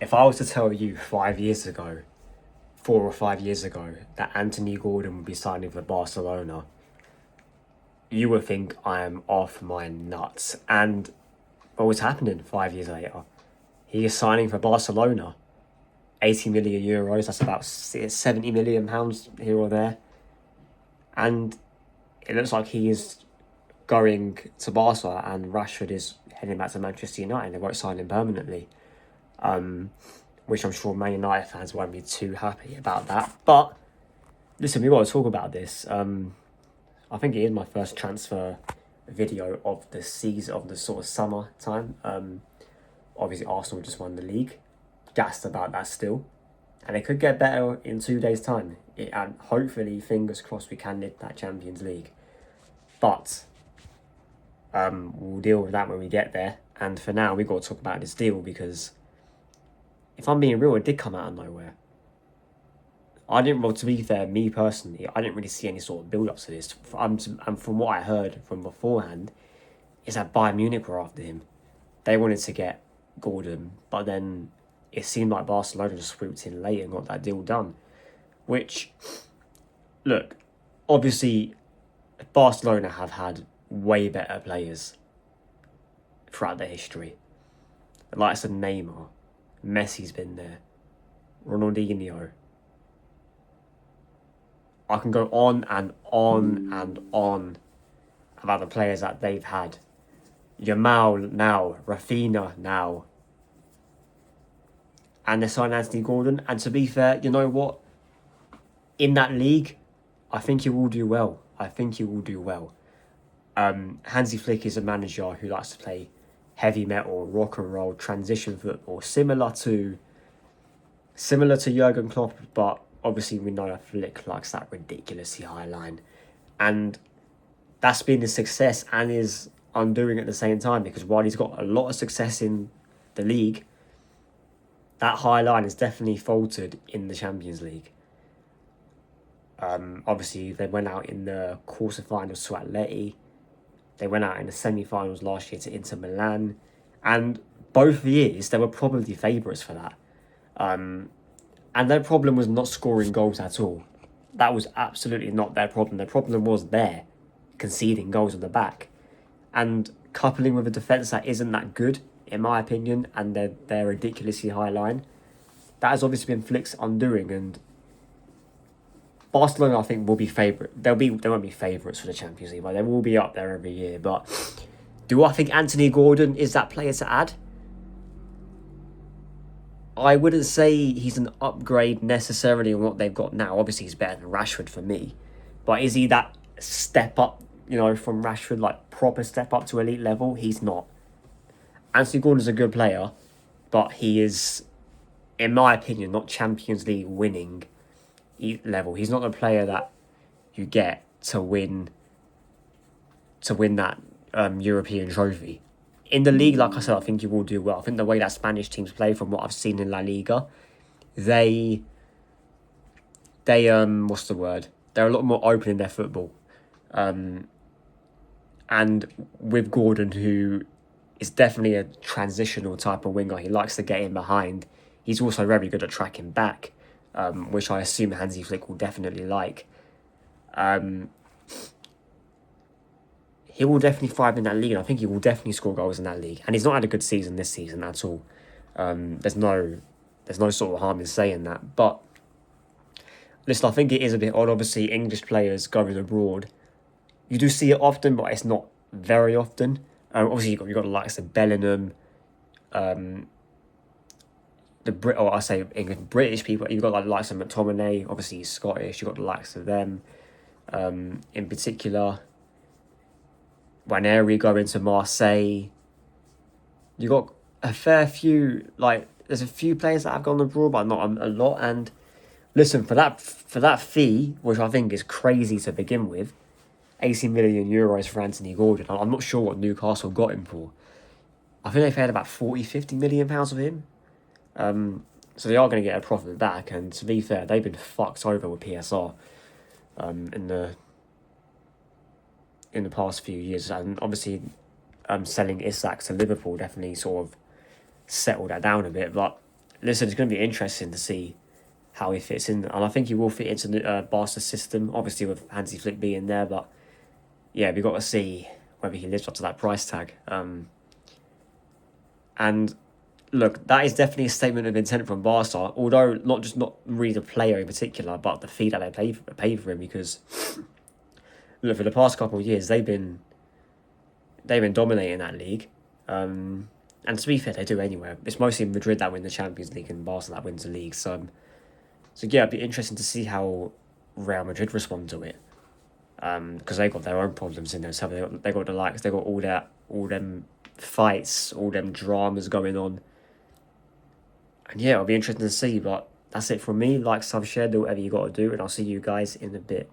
If I was to tell you 5 years ago, 4 or 5 years ago, that Antony Gordon would be signing for Barcelona, you would think I am off my nuts. And what was happening 5 years later? He is signing for Barcelona. 80 million euros, that's about 70 million pounds here or there. And it looks like he is going to Barca and Rashford is heading back to Manchester United. They won't sign him permanently. Which I'm sure Man United fans won't be too happy about that. But listen, we got to talk about this. I think it is my first transfer video of the season, of the sort of summer time. Obviously, Arsenal just won the league. Gassed about that still. And it could get better in 2 days' time. And hopefully, fingers crossed, we can lift that Champions League. But we'll deal with that when we get there. And for now, we've got to talk about this deal because if I'm being real, it did come out of nowhere. To be fair, me personally, I didn't really see any sort of build-up to this. And from what I heard from beforehand, is that Bayern Munich were after him. They wanted to get Gordon, but then it seemed like Barcelona just swooped in late and got that deal done. Which, look, obviously, Barcelona have had way better players throughout their history. The likes of Neymar, Messi's been there, Ronaldinho. I can go on and on and on about the players that they've had. Yamal now, Rafinha now. And they signed Antony Gordon. And to be fair, you know what? In that league, I think he will do well. Hansi Flick is a manager who likes to play heavy metal, rock and roll, transition football, similar to Jurgen Klopp, but obviously we know that Flick likes that ridiculously high line. And that's been his success and is undoing at the same time, because while he's got a lot of success in the league, that high line has definitely faltered in the Champions League. Obviously, they went out in the quarterfinals to Atleti. They went out in the semi-finals last year to Inter Milan. And both years, they were probably favourites for that. And their problem was not scoring goals at all. That was absolutely not their problem. Their problem was conceding goals on the back. And coupling with a defence that isn't that good, in my opinion, and their ridiculously high line, that has obviously been Flick's undoing. And Barcelona, I think, will be favourite. They won't be favourites for the Champions League, but they will be up there every year. But do I think Antony Gordon is that player to add? I wouldn't say he's an upgrade necessarily on what they've got now. Obviously, he's better than Rashford for me. But is he that step up, from Rashford, like proper step up to elite level? He's not. Antony Gordon's a good player, but he is, in my opinion, not Champions League winning level. He's not the player that you get to win that European trophy. In the league, like I said, I think you will do well. I think the way that Spanish teams play, from what I've seen in La Liga, they what's the word? They're a lot more open in their football. And with Gordon, who is definitely a transitional type of winger, he likes to get in behind. He's also very good at tracking back, which I assume Hansi Flick will definitely like. He will definitely thrive in that league, and I think he will definitely score goals in that league. And he's not had a good season this season at all. There's no sort of harm in saying that. But listen, I think it is a bit odd. Obviously, English players going abroad, you do see it often, but it's not very often. Obviously, you've got the likes of Bellingham, British people. You've got the likes of McTominay. Obviously, he's Scottish. You've got the likes of them. In particular, Ranieri going to Marseille. You got a fair few, there's a few players that have gone abroad, but not a lot. And listen, for that fee, which I think is crazy to begin with, 80 million euros for Antony Gordon. I'm not sure what Newcastle got him for. I think they paid about 40-50 million pounds for him. So they are going to get a profit back. And to be fair, they've been fucked over with PSR in the past few years. And obviously, selling Isak to Liverpool definitely sort of settled that down a bit. But listen, it's going to be interesting to see how he fits in, and I think he will fit into the Barca system. Obviously, with Hansi Flick being there, but yeah, we got to see whether he lives up to that price tag. And look, that is definitely a statement of intent from Barca. Although not really the player in particular, but the fee that they pay for him. Because look, for the past couple of years, they've been dominating that league. And to be fair, they do anyway. It's mostly Madrid that win the Champions League and Barca that wins the league. So yeah, it'd be interesting to see how Real Madrid respond to it. Because they got their own problems in there. So they got the likes. They got all them fights, all them dramas going on. And yeah, it'll be interesting to see. But that's it from me. Like, sub, share, do whatever you got to do, and I'll see you guys in a bit.